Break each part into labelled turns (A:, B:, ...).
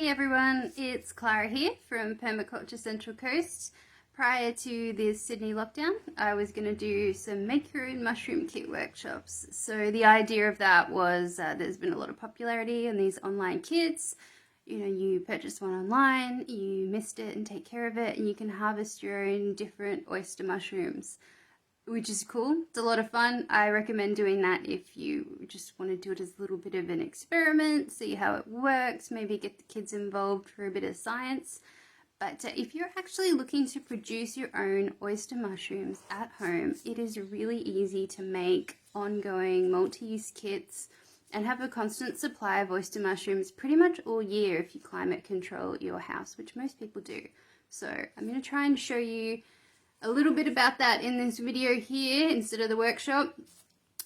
A: Hey everyone, it's Clara here from Permaculture Central Coast. Prior to the Sydney lockdown, I was going to do some make your own mushroom kit workshops. So the idea of that was there's been a lot of popularity in these online kits. You know, you purchase one online, you mist it and take care of it, and you can harvest your own different oyster mushrooms, which is cool. It's a lot of fun. I recommend doing that if you just want to do it as a little bit of an experiment, see how it works, maybe get the kids involved for a bit of science. But if you're actually looking to produce your own oyster mushrooms at home, it is really easy to make ongoing multi-use kits and have a constant supply of oyster mushrooms pretty much all year if you climate control your house, which most people do. So I'm going to try and show you a little bit about that in this video here instead of the workshop,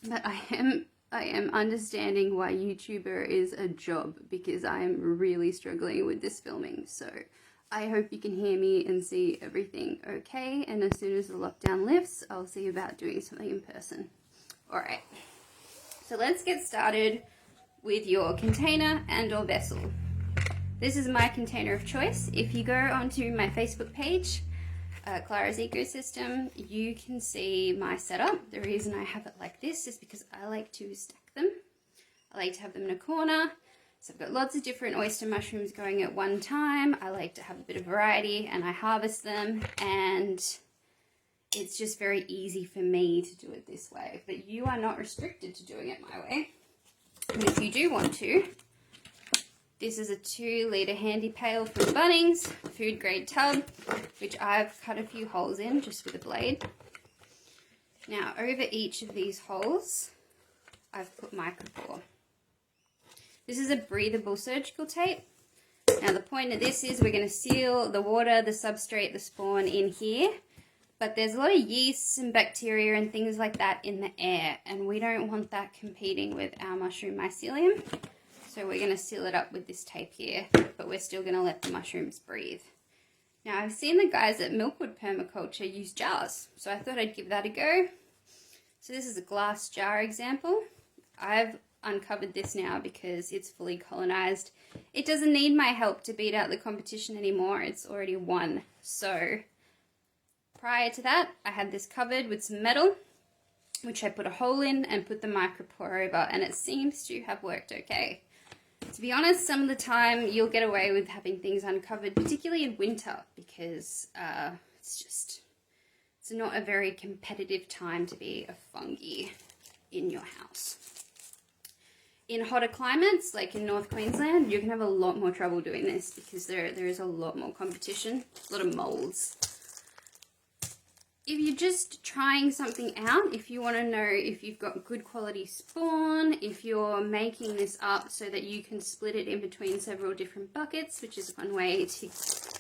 A: but I am understanding why YouTuber is a job, because I am really struggling with this filming. So I hope you can hear me and see everything okay, and as soon as the lockdown lifts, I'll see about doing something in person. Alright, so let's get started with your container and or vessel. This is my container of choice. If you go onto my Facebook page, Clara's Ecosystem, you can see my setup. The reason I have it like this is because I like to stack them. I like to have them in a corner. So I've got lots of different oyster mushrooms going at one time. I like to have a bit of variety, and I harvest them, and it's just very easy for me to do it this way. But you are not restricted to doing it my way. And if you do want to, this is a 2-litre handy pail from Bunnings, food grade tub, which I've cut a few holes in just with a blade. Now over each of these holes, I've put micropore. This is a breathable surgical tape. Now the point of this is we're going to seal the water, the substrate, the spawn in here, but there's a lot of yeasts and bacteria and things like that in the air, and we don't want that competing with our mushroom mycelium. So we're going to seal it up with this tape here, but we're still going to let the mushrooms breathe. Now I've seen the guys at Milkwood Permaculture use jars, so I thought I'd give that a go. So this is a glass jar example. I've uncovered this now because it's fully colonized. It doesn't need my help to beat out the competition anymore. It's already won. So prior to that, I had this covered with some metal, which I put a hole in and put the micropore over, and it seems to have worked okay. To be honest, some of the time you'll get away with having things uncovered, particularly in winter, because it's not a very competitive time to be a fungi in your house. In hotter climates, like in North Queensland, you can have a lot more trouble doing this because there is a lot more competition, a lot of molds. If you're just trying something out, if you want to know if you've got good quality spawn, if you're making this up so that you can split it in between several different buckets, which is one way to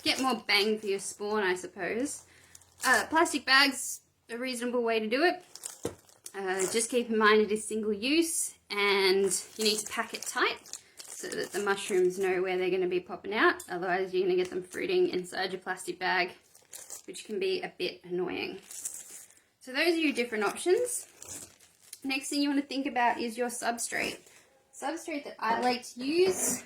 A: get more bang for your spawn, I suppose. Plastic bags, a reasonable way to do it. Just keep in mind it is single use, and you need to pack it tight so that the mushrooms know where they're going to be popping out. Otherwise you're going to get them fruiting inside your plastic bag, which can be a bit annoying. So those are your different options. Next thing you want to think about is your substrate. Substrate that I like to use,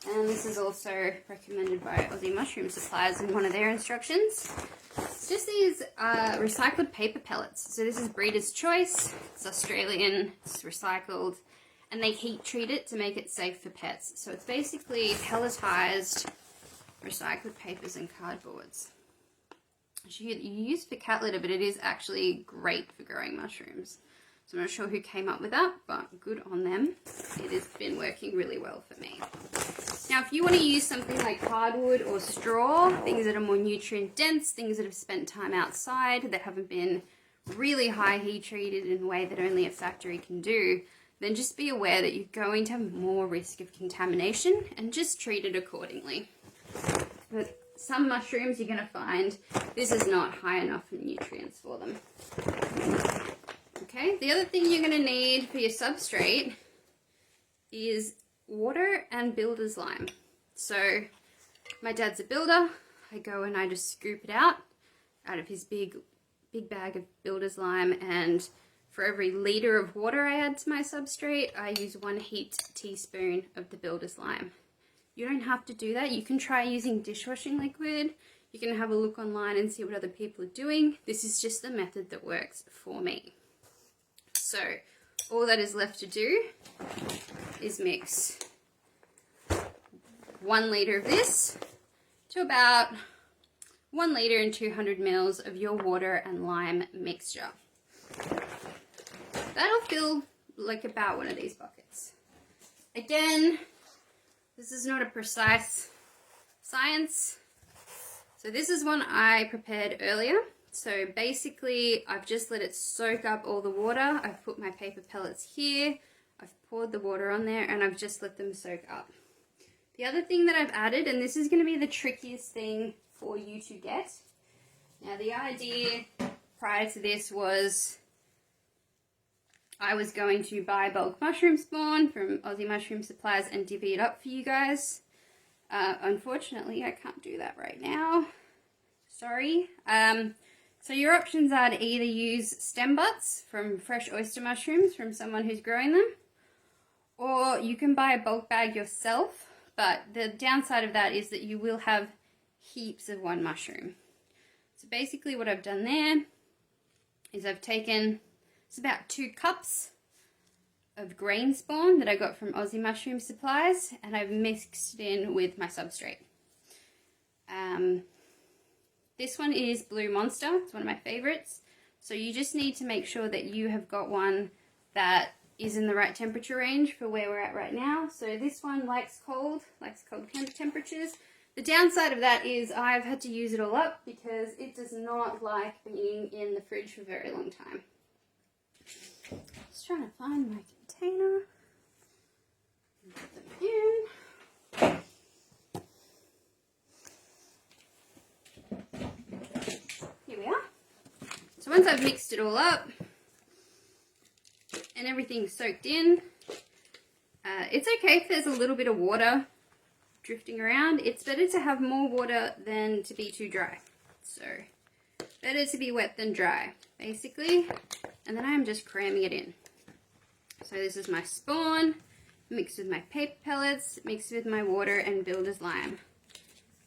A: and this is also recommended by Aussie Mushroom Suppliers in one of their instructions. It's just these recycled paper pellets. So this is Breeder's Choice. It's Australian, it's recycled, and they heat treat it to make it safe for pets. So it's basically pelletized recycled papers and cardboards. You use for cat litter, but it is actually great for growing mushrooms. So I'm not sure who came up with that, but good on them. It has been working really well for me. Now, if you want to use something like hardwood or straw, things that are more nutrient dense, things that have spent time outside, that haven't been really high heat treated in a way that only a factory can do, then just be aware that you're going to have more risk of contamination, and just treat it accordingly. But some mushrooms you're going to find this is not high enough in nutrients for them. Okay, the other thing you're going to need for your substrate is water and builder's lime. So my dad's a builder. I go and I just scoop it out of his big bag of builder's lime, and for every litre of water I add to my substrate, I use 1 heaped teaspoon of the builder's lime. You don't have to do that. You can try using dishwashing liquid. You can have a look online and see what other people are doing. This is just the method that works for me. So all that is left to do is mix 1 liter of this to about 1 liter and 200 mils of your water and lime mixture. That'll fill like about one of these buckets. Again, this is not a precise science. So this is one I prepared earlier. So basically, I've just let it soak up all the water. I've put my paper pellets here. I've poured the water on there and I've just let them soak up. The other thing that I've added, and this is going to be the trickiest thing for you to get. Now the idea prior to this was I was going to buy bulk mushroom spawn from Aussie Mushroom Supplies and divvy it up for you guys. Unfortunately, I can't do that right now. Sorry. So your options are to either use stem butts from fresh oyster mushrooms from someone who's growing them, or you can buy a bulk bag yourself, but the downside of that is that you will have heaps of one mushroom. So basically what I've done there is I've taken, it's about 2 cups of grain spawn that I got from Aussie Mushroom Supplies, and I've mixed it in with my substrate. This one is Blue Monster. It's one of my favorites. So you just need to make sure that you have got one that is in the right temperature range for where we're at right now. So this one likes cold temperatures. The downside of that is I've had to use it all up because it does not like being in the fridge for a very long time. Just trying to find my container. Put them in. Here we are. So once I've mixed it all up and everything's soaked in, it's okay if there's a little bit of water drifting around. It's better to have more water than to be too dry. So better to be wet than dry, basically. And then I'm just cramming it in. So this is my spawn, mixed with my paper pellets, mixed with my water and builder's lime.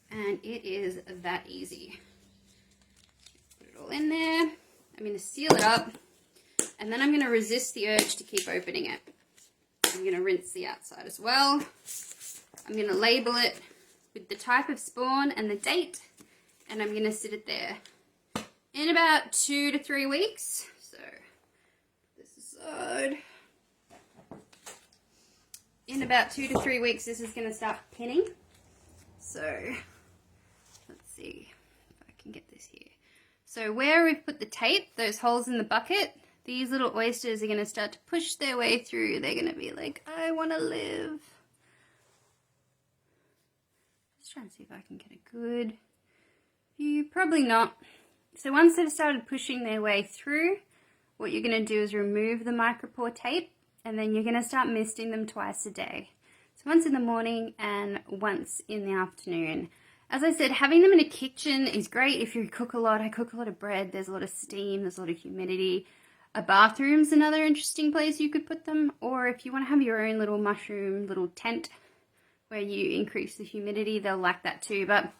A: And it is that easy. Put it all in there. I'm going to seal it up. And then I'm going to resist the urge to keep opening it. I'm going to rinse the outside as well. I'm going to label it with the type of spawn and the date. And I'm going to sit it there in about 2 to 3 weeks. So this aside. In about 2 to 3 weeks, this is going to start pinning. So let's see if I can get this here. So where we've put the tape, those holes in the bucket, these little oysters are going to start to push their way through. They're going to be like, I want to live. Just trying to see if I can get a good view. Probably not. So once they've started pushing their way through, what you're going to do is remove the micropore tape, and then you're going to start misting them twice a day. So once in the morning and once in the afternoon. As I said, having them in a kitchen is great if you cook a lot. I cook a lot of bread. There's a lot of steam. There's a lot of humidity. A bathroom's another interesting place you could put them. Or if you want to have your own little mushroom, little tent where you increase the humidity, they'll like that too. But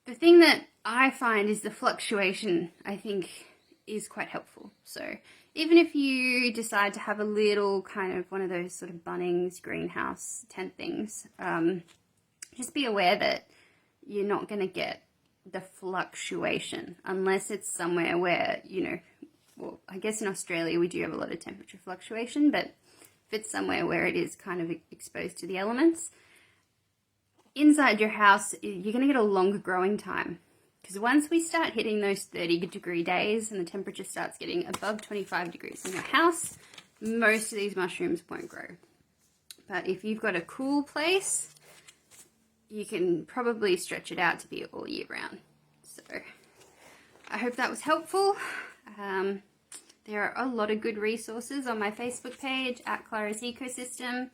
A: the thing that I find is the fluctuation, I think, is quite helpful. So even if you decide to have a little kind of one of those sort of Bunnings greenhouse tent things, just be aware that you're not going to get the fluctuation unless it's somewhere where, you know, well, I guess in Australia we do have a lot of temperature fluctuation, but if it's somewhere where it is kind of exposed to the elements, inside your house, you're going to get a longer growing time. Because once we start hitting those 30-degree days and the temperature starts getting above 25 degrees in your house, most of these mushrooms won't grow. But if you've got a cool place, you can probably stretch it out to be all year round. So I hope that was helpful. There are a lot of good resources on my Facebook page at Clara's Ecosystem.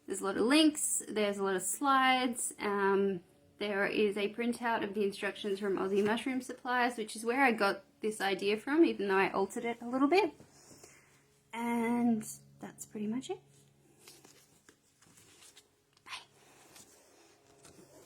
A: There's a lot of links, there's a lot of slides. There is a printout of the instructions from Aussie Mushroom Supplies, which is where I got this idea from, even though I altered it a little bit. And that's pretty much it.